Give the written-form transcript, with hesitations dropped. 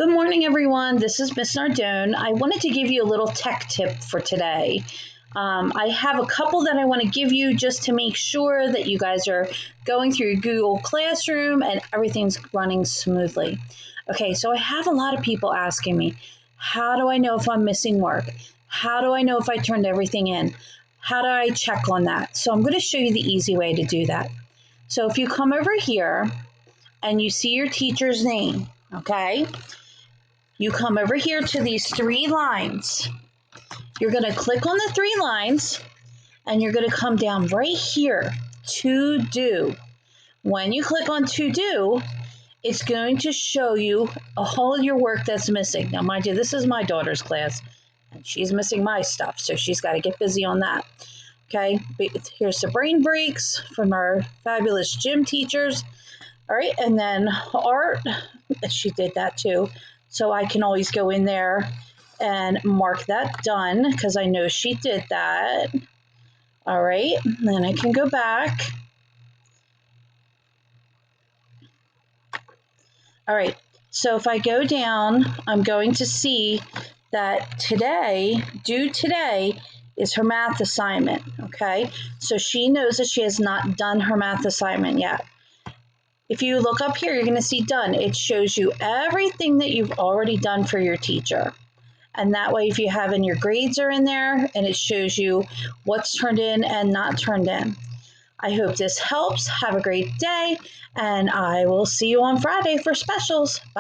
Good morning, everyone. This is Miss Nardone. I wanted to give you a little tech tip for today. I have a couple that I want to give you just to make sure that you guys are going through your Google Classroom and everything's running smoothly. Okay, so I have a lot of people asking me, how do I know if I'm missing work? How do I know if I turned everything in? How do I check on that? So I'm going to show you the easy way to do that. So if you come over here and you see your teacher's name, okay? You come over here to these three lines. You're going to click on the three lines and you're going to come down right here to do. When you click on to do, it's going to show you all of your work that's missing. Now, mind you, this is my daughter's class and she's missing my stuff, so she's got to get busy on that. Okay, here's the brain breaks from our fabulous gym teachers. All right, and then art, she did that too. So I can always go in there and mark that done because I know she did that. All right, then I can go back. All right, so if I go down, I'm going to see that today, due today, is her math assignment, okay? So she knows that she has not done her math assignment yet. If you look up here, you're going to see done. It shows you everything that you've already done for your teacher. And that way, if you have in your grades are in there, and it shows you what's turned in and not turned in. I hope this helps. Have a great day, and I will see you on Friday for specials. Bye.